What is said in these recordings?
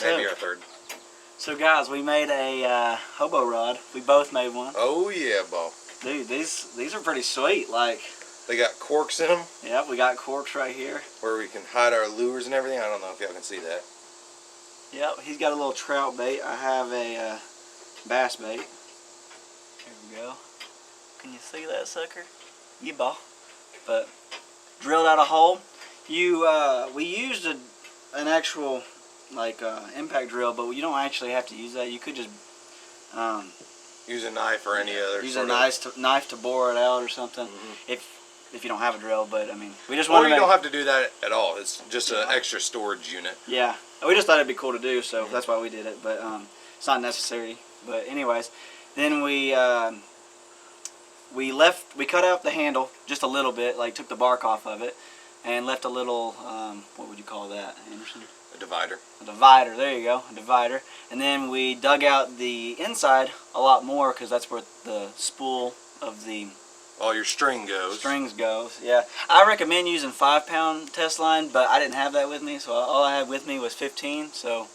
Maybe our third. So guys, we made a hobo rod. We both made one. Oh yeah, Bo. Dude, these are pretty sweet. Like, they got corks in them. Yeah, we got corks right here. Where we can hide our lures and everything. I don't know if y'all can see that. Yep, he's got a little trout bait. I have a bass bait. Here we go. Can you see that sucker? Yeah, ball. But drilled out a hole. We used an actual impact drill, but you don't actually have to use that. You could just use a knife or any other. Use a knife to bore it out or something. Mm-hmm. If you don't have a drill, but I mean, we just want to. Or you don't have to do that at all. It's just an extra storage unit. Yeah, we just thought it'd be cool to do, so that's why we did it. But it's not necessary. But anyways, then we cut out the handle just a little bit, like took the bark off of it, and left a little what would you call that, Anderson? A divider. A divider. There you go, a divider. And then we dug out the inside a lot more because that's where the spool of the all your string goes. Strings goes, yeah. I recommend using 5-pound test line, but I didn't have that with me, so all I had with me was 15. So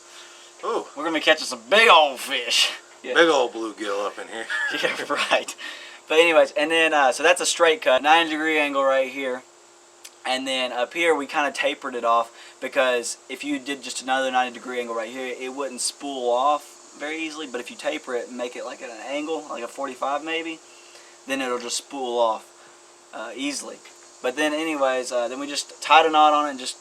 ooh, we're gonna be catching some big old fish. Yeah. Big old bluegill up in here. Yeah, right. But anyways, and then so that's a straight cut, 90-degree angle right here. And then up here we kind of tapered it off because if you did just another 90-degree angle right here, it wouldn't spool off very easily. But if you taper it and make it like at an angle, like a 45 maybe, then it'll just spool off easily. But then anyways, then we just tied a knot on it and just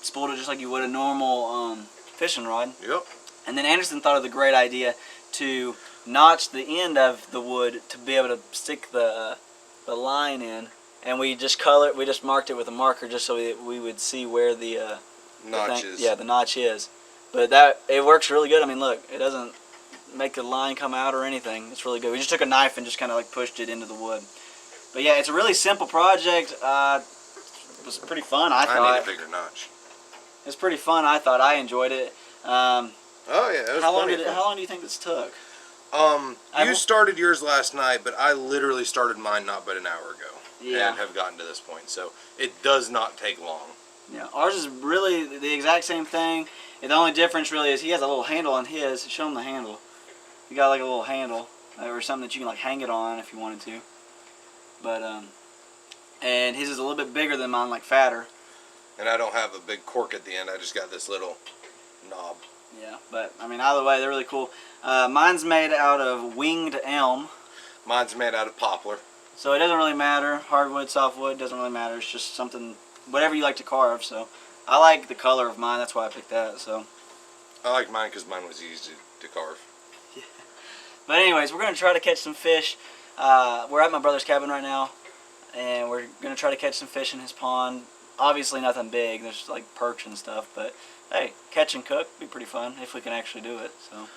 spooled it just like you would a normal fishing rod. Yep. And then Anderson thought of the great idea to notch the end of the wood to be able to stick the line in. And we just marked it with a marker just so that we would see where the notch is. Yeah, the notch is. But it works really good. I mean, look, it doesn't make the line come out or anything. It's really good. We just took a knife and just kind of like pushed it into the wood. But yeah, it's a really simple project. It was pretty fun, I thought. I need a bigger notch. It's pretty fun, I thought. I enjoyed it. Oh yeah, it was how long do you think this took? You started yours last night, but I literally started mine not but an hour ago. Yeah. And have gotten to this point, so it does not take long. Yeah, ours is really the exact same thing. And the only difference really is he has a little handle on his. Show him the handle. You got like a little handle or something that you can like hang it on if you wanted to. But and his is a little bit bigger than mine, like fatter. And I don't have a big cork at the end. I just got this little knob. Yeah, but I mean either way, they're really cool. Mine's made out of winged elm. Mine's made out of poplar. So it doesn't really matter. Hardwood, softwood, doesn't really matter. It's just something, whatever you like to carve. So I like the color of mine. That's why I picked that. So I like mine because mine was easy to carve. Yeah. But anyways, we're going to try to catch some fish. We're at my brother's cabin right now. And we're going to try to catch some fish in his pond. Obviously nothing big. There's like perch and stuff. But hey, catch and cook would be pretty fun if we can actually do it. So.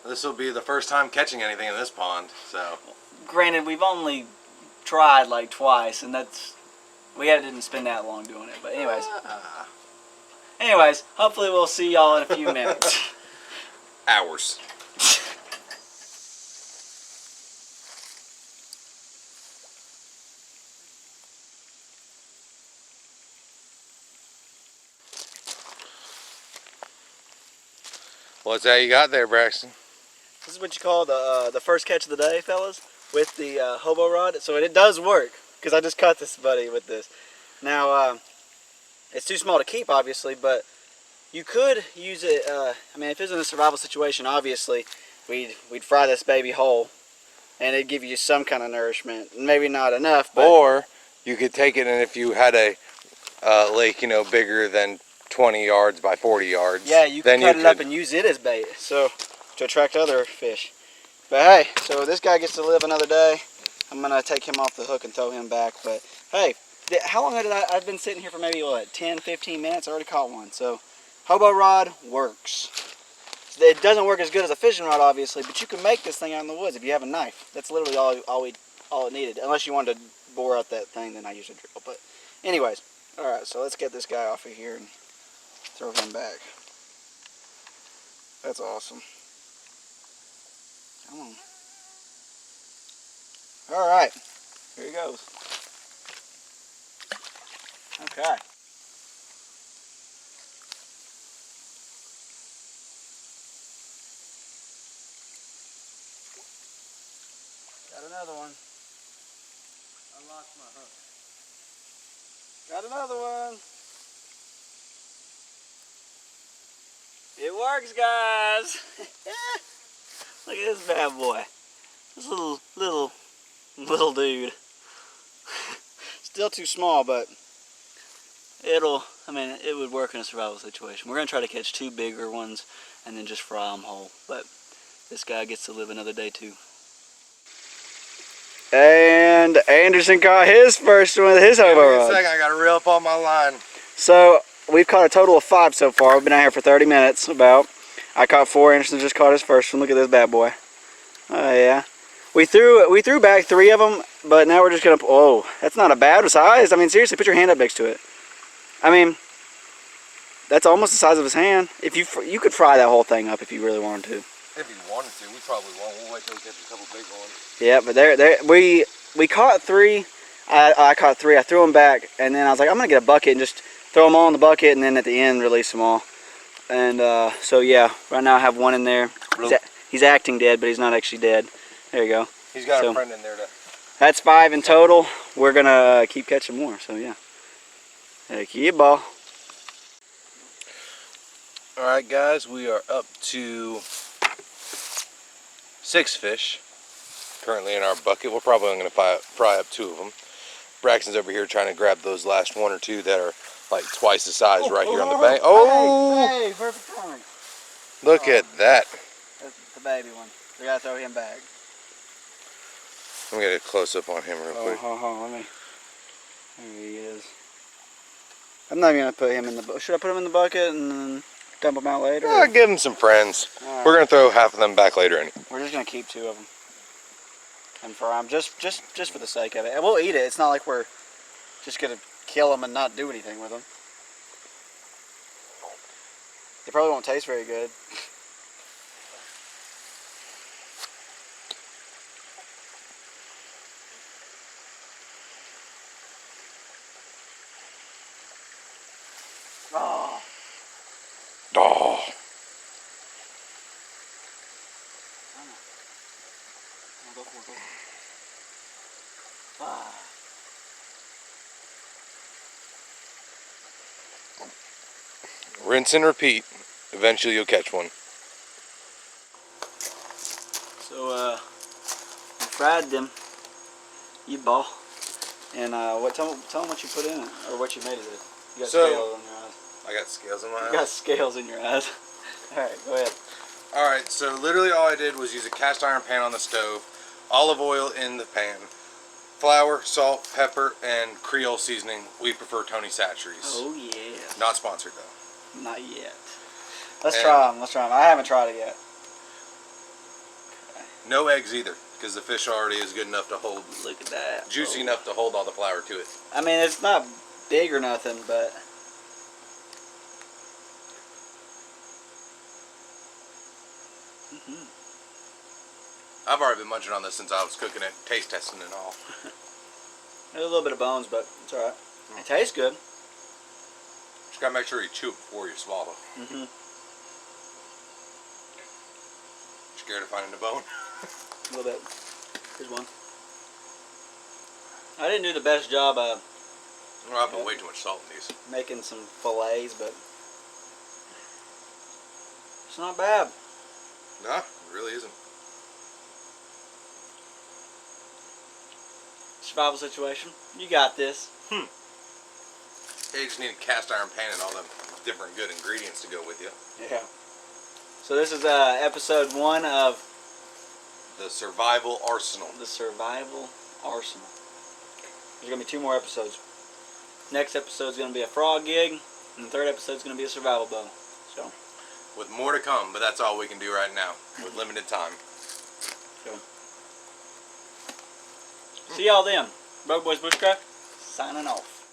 This will be the first time catching anything in this pond. So. Granted, we've only tried like twice, and we didn't spend that long doing it. But anyways, hopefully we'll see y'all in a few minutes. Hours. What's that you got there, Braxton? This is what you call the first catch of the day, fellas, with the hobo rod. So it does work, because I just caught this buddy with this. Now, it's too small to keep, obviously, but you could use it. I mean, if it was in a survival situation, obviously, we'd fry this baby whole, and it'd give you some kind of nourishment. Maybe not enough, but... Or you could take it, and if you had a lake, you know, bigger than 20 yards by 40 yards. Yeah, you could cut it up and use it as bait, so to attract other fish. But hey, so this guy gets to live another day. I'm gonna take him off the hook and throw him back. But hey, how long had I've been sitting here for? Maybe what, 10-15 minutes? I already caught one. So hobo rod works. It doesn't work as good as a fishing rod, obviously, but you can make this thing out in the woods if you have a knife. That's literally all it needed. Unless you wanted to bore out that thing, then I use a drill. But anyways, all right. So let's get this guy off of here and throw him back. That's awesome. Come on. All right. Here he goes. Okay. Got another one. I lost my hook. Got another one. It works, guys. Look at this bad boy. This little dude. Still too small, but it would work in a survival situation. We're gonna try to catch 2 bigger ones and then just fry them whole. But this guy gets to live another day too. And Anderson caught his first one with his hobo Give me a rod. second, I gotta reel up on my line. So we've caught a total of 5 so far. We've been out here for 30 minutes about. I caught 4. Anderson just caught his first one. Look at this bad boy. Oh yeah. We threw back 3 of them, but now we're just gonna. Oh, that's not a bad size. I mean, seriously, put your hand up next to it. I mean, that's almost the size of his hand. If you could fry that whole thing up if you really wanted to. If you wanted to, we probably won't. We'll wait till we catch a couple big ones. Yeah, but we caught 3. I caught 3. I threw them back, and then I was like, I'm gonna get a bucket and just throw them all in the bucket, and then at the end release them all. And so yeah, right now I have 1 in there. He's acting dead, but he's not actually dead. There you go. He's got a friend in there to. That's 5 in total. We're gonna keep catching more. So yeah. Heck yeah, ball. All right, guys, we are up to 6 fish currently in our bucket. We're probably only gonna fry up 2 of them. Braxton's over here trying to grab those last 1 or 2 that are like twice the size right here on the bank. Oh! Hey, perfect timing. Look at that. That's the baby one. We gotta throw him back. Let me get a close up on him real quick. Let me. There he is. I'm not even gonna put him in the. Should I put him in the bucket and then dump him out later? Yeah, give him some friends. Right. We're gonna throw half of them back later. We're just gonna keep 2 of them and fry them just for the sake of it. And we'll eat it. It's not like we're just gonna kill them and not do anything with them. They probably won't taste very good. Oh. Oh. Go for it, go for it. Ah. Rinse and repeat. Eventually you'll catch one. So we fried them. You ball. And tell them what you put in it or what you made of it. You got scales in your eyes. I got scales in my eyes. You got scales in your eyes. All right, go ahead. All right, so literally all I did was use a cast iron pan on the stove, olive oil in the pan, flour, salt, pepper, and Creole seasoning. We prefer Tony Chachere's. Oh yeah. Not sponsored though. Not yet. Let's try them. I haven't tried it yet. Okay. No eggs either, because the fish already is good enough to hold. Look at that. Juicy enough to hold all the flour to it. I mean, it's not big or nothing, but. I've already been munching on this since I was cooking it, taste testing and all. There's a little bit of bones, but it's alright. It tastes good. Just gotta make sure you chew it before you swallow. Scared of finding the bone? A little bit. Here's one. I didn't do the best job of Well, I put way too much salt in these. making some fillets, but it's not bad. Nah, it really isn't. Survival situation. You got this. Yeah, you just need a cast iron pan and all them different good ingredients to go with you. Yeah. So this is episode 1 of The Survival Arsenal. the Survival Arsenal. There's going to be 2 more episodes. Next episode is going to be a frog gig, and the 3rd episode is going to be a survival bow. So, With more to come, but that's all we can do right now with limited time. see y'all then. Road Boys Bushcraft, signing off.